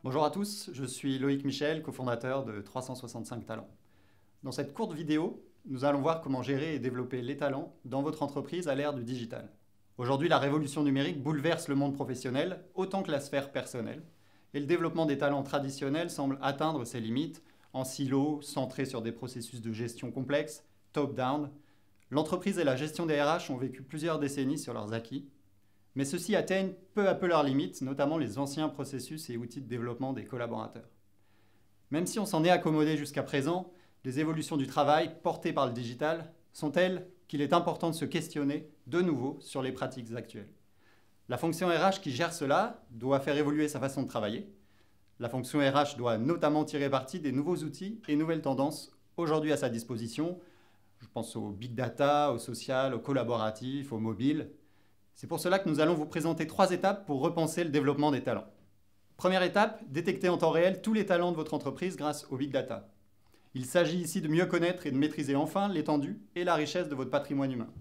Bonjour à tous, je suis Loïc Michel, cofondateur de 365 Talents. Dans cette courte vidéo, nous allons voir comment gérer et développer les talents dans votre entreprise à l'ère du digital. Aujourd'hui, la révolution numérique bouleverse le monde professionnel autant que la sphère personnelle, et le développement des talents traditionnels semble atteindre ses limites en silo, centré sur des processus de gestion complexes, top-down. L'entreprise et la gestion des RH ont vécu plusieurs décennies sur leurs acquis, mais ceux-ci atteignent peu à peu leurs limites, notamment les anciens processus et outils de développement des collaborateurs. Même si on s'en est accommodé jusqu'à présent, les évolutions du travail portées par le digital sont telles qu'il est important de se questionner de nouveau sur les pratiques actuelles. La fonction RH qui gère cela doit faire évoluer sa façon de travailler. La fonction RH doit notamment tirer parti des nouveaux outils et nouvelles tendances aujourd'hui à sa disposition. Je pense au big data, au social, au collaboratif, au mobile. C'est pour cela que nous allons vous présenter 3 étapes pour repenser le développement des talents. Première étape, détecter en temps réel tous les talents de votre entreprise grâce au big data. Il s'agit ici de mieux connaître et de maîtriser enfin l'étendue et la richesse de votre patrimoine humain.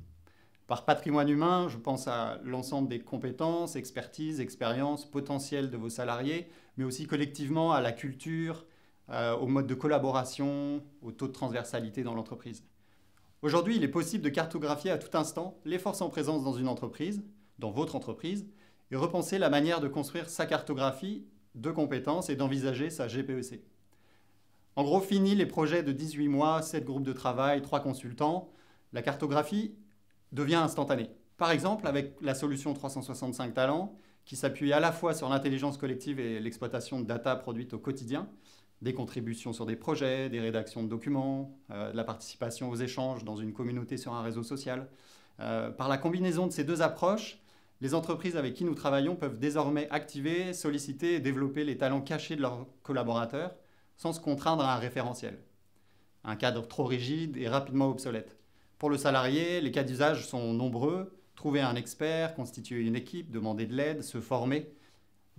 Par patrimoine humain, je pense à l'ensemble des compétences, expertises, expériences, potentiels de vos salariés, mais aussi collectivement à la culture, au mode de collaboration, au taux de transversalité dans l'entreprise. Aujourd'hui, il est possible de cartographier à tout instant les forces en présence dans une entreprise, dans votre entreprise, et repenser la manière de construire sa cartographie de compétences et d'envisager sa GPEC. En gros, fini les projets de 18 mois, 7 groupes de travail, 3 consultants. La cartographie devient instantanée. Par exemple, avec la solution 365 Talents, qui s'appuie à la fois sur l'intelligence collective et l'exploitation de data produite au quotidien, des contributions sur des projets, des rédactions de documents, de la participation aux échanges dans une communauté sur un réseau social. Par la combinaison de ces deux approches, les entreprises avec qui nous travaillons peuvent désormais activer, solliciter et développer les talents cachés de leurs collaborateurs sans se contraindre à un référentiel. Un cadre trop rigide et rapidement obsolète. Pour le salarié, les cas d'usage sont nombreux. Trouver un expert, constituer une équipe, demander de l'aide, se former.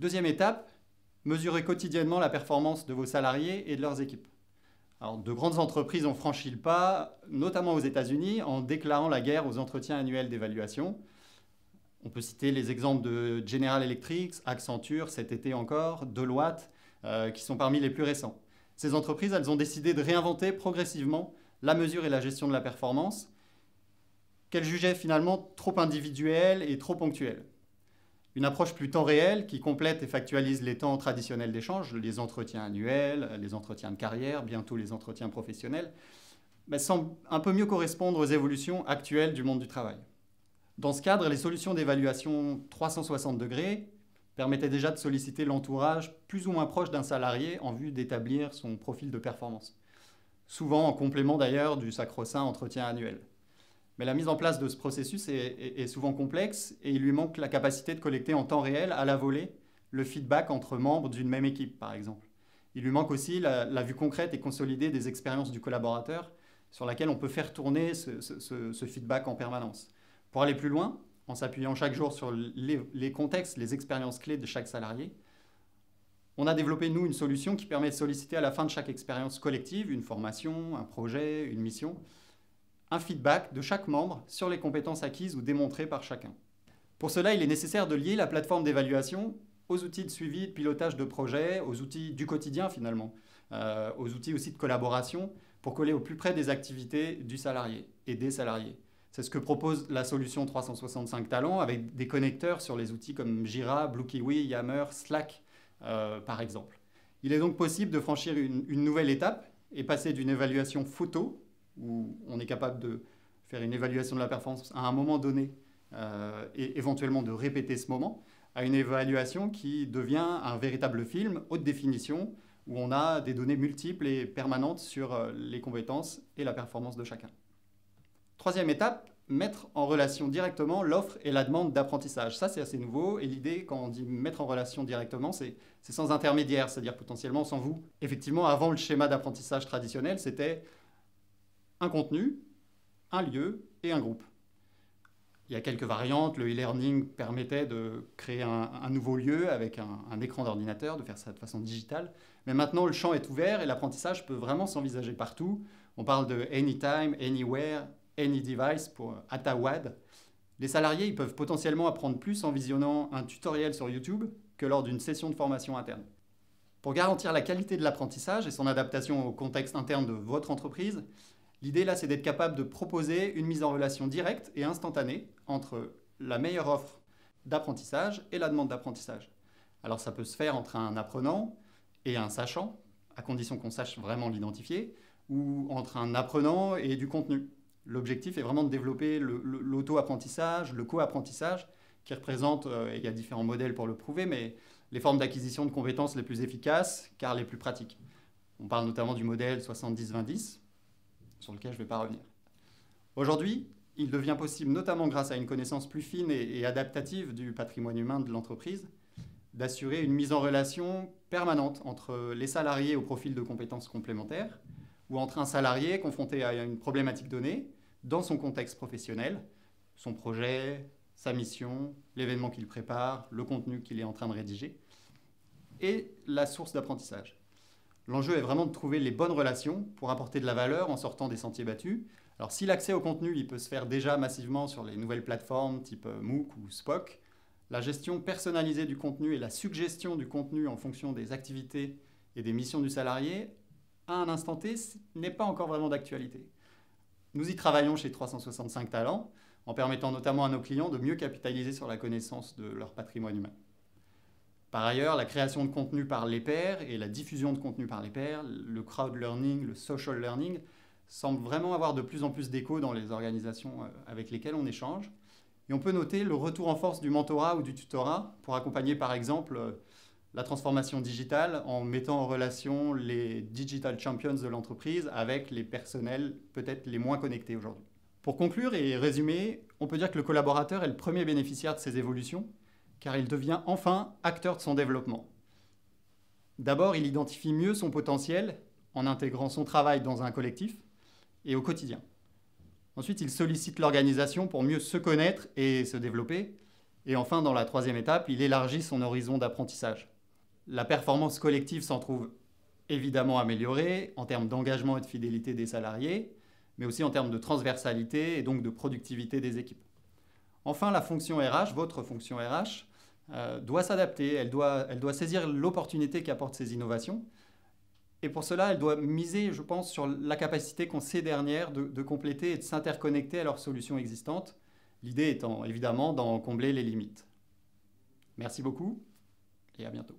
Deuxième étape, mesurez quotidiennement la performance de vos salariés et de leurs équipes. Alors, de grandes entreprises ont franchi le pas, notamment aux États-Unis, en déclarant la guerre aux entretiens annuels d'évaluation. On peut citer les exemples de General Electric, Accenture, cet été encore, Deloitte, qui sont parmi les plus récents. Ces entreprises, elles ont décidé de réinventer progressivement la mesure et la gestion de la performance, qu'elles jugeaient finalement trop individuelle et trop ponctuelle. Une approche plus temps réel qui complète et factualise les temps traditionnels d'échange, les entretiens annuels, les entretiens de carrière, bientôt les entretiens professionnels, semble un peu mieux correspondre aux évolutions actuelles du monde du travail. Dans ce cadre, les solutions d'évaluation 360 degrés permettaient déjà de solliciter l'entourage plus ou moins proche d'un salarié en vue d'établir son profil de performance. Souvent en complément d'ailleurs du sacro-saint entretien annuel. Mais la mise en place de ce processus est souvent complexe et il lui manque la capacité de collecter en temps réel, à la volée, le feedback entre membres d'une même équipe, par exemple. Il lui manque aussi la vue concrète et consolidée des expériences du collaborateur sur laquelle on peut faire tourner ce feedback en permanence. Pour aller plus loin, en s'appuyant chaque jour sur les contextes, les expériences clés de chaque salarié, on a développé, nous, une solution qui permet de solliciter à la fin de chaque expérience collective, une formation, un projet, une mission, un feedback de chaque membre sur les compétences acquises ou démontrées par chacun. Pour cela, il est nécessaire de lier la plateforme d'évaluation aux outils de suivi, de pilotage de projet, aux outils du quotidien finalement, aux outils aussi de collaboration pour coller au plus près des activités du salarié et des salariés. C'est ce que propose la solution 365 Talents avec des connecteurs sur les outils comme Jira, Blue Kiwi, Yammer, Slack par exemple. Il est donc possible de franchir une nouvelle étape et passer d'une évaluation photo où on est capable de faire une évaluation de la performance à un moment donné et éventuellement de répéter ce moment, à une évaluation qui devient un véritable film haute définition où on a des données multiples et permanentes sur les compétences et la performance de chacun. Troisième étape, mettre en relation directement l'offre et la demande d'apprentissage. Ça, c'est assez nouveau et l'idée, quand on dit mettre en relation directement, c'est sans intermédiaire, c'est-à-dire potentiellement sans vous. Effectivement, avant, le schéma d'apprentissage traditionnel, c'était un contenu, un lieu et un groupe. Il y a quelques variantes. Le e-learning permettait de créer un nouveau lieu avec un écran d'ordinateur, de faire ça de façon digitale. Mais maintenant, le champ est ouvert et l'apprentissage peut vraiment s'envisager partout. On parle de anytime, anywhere, any device pour ATAWAD. Les salariés ils peuvent potentiellement apprendre plus en visionnant un tutoriel sur YouTube que lors d'une session de formation interne. Pour garantir la qualité de l'apprentissage et son adaptation au contexte interne de votre entreprise, l'idée là, c'est d'être capable de proposer une mise en relation directe et instantanée entre la meilleure offre d'apprentissage et la demande d'apprentissage. Alors ça peut se faire entre un apprenant et un sachant, à condition qu'on sache vraiment l'identifier, ou entre un apprenant et du contenu. L'objectif est vraiment de développer l'auto-apprentissage, le co-apprentissage, qui représente, il y a différents modèles pour le prouver, mais les formes d'acquisition de compétences les plus efficaces, car les plus pratiques. On parle notamment du modèle 70-20-10, sur lequel je ne vais pas revenir. Aujourd'hui, il devient possible, notamment grâce à une connaissance plus fine et adaptative du patrimoine humain de l'entreprise, d'assurer une mise en relation permanente entre les salariés au profil de compétences complémentaires ou entre un salarié confronté à une problématique donnée dans son contexte professionnel, son projet, sa mission, l'événement qu'il prépare, le contenu qu'il est en train de rédiger, et la source d'apprentissage. L'enjeu est vraiment de trouver les bonnes relations pour apporter de la valeur en sortant des sentiers battus. Alors si l'accès au contenu il peut se faire déjà massivement sur les nouvelles plateformes type MOOC ou Spock, la gestion personnalisée du contenu et la suggestion du contenu en fonction des activités et des missions du salarié, à un instant T, n'est pas encore vraiment d'actualité. Nous y travaillons chez 365 Talents, en permettant notamment à nos clients de mieux capitaliser sur la connaissance de leur patrimoine humain. Par ailleurs, la création de contenu par les pairs et la diffusion de contenu par les pairs, le crowd learning, le social learning, semblent vraiment avoir de plus en plus d'écho dans les organisations avec lesquelles on échange. Et on peut noter le retour en force du mentorat ou du tutorat pour accompagner par exemple la transformation digitale en mettant en relation les digital champions de l'entreprise avec les personnels peut-être les moins connectés aujourd'hui. Pour conclure et résumer, on peut dire que le collaborateur est le premier bénéficiaire de ces évolutions, car il devient enfin acteur de son développement. D'abord, il identifie mieux son potentiel en intégrant son travail dans un collectif et au quotidien. Ensuite, il sollicite l'organisation pour mieux se connaître et se développer. Et enfin, dans la troisième étape, il élargit son horizon d'apprentissage. La performance collective s'en trouve évidemment améliorée en termes d'engagement et de fidélité des salariés, mais aussi en termes de transversalité et donc de productivité des équipes. Enfin, la fonction RH, votre fonction RH, doit s'adapter, elle doit saisir l'opportunité qu'apportent ces innovations. Et pour cela, elle doit miser, je pense, sur la capacité qu'ont ces dernières de compléter et de s'interconnecter à leurs solutions existantes, l'idée étant évidemment d'en combler les limites. Merci beaucoup et à bientôt.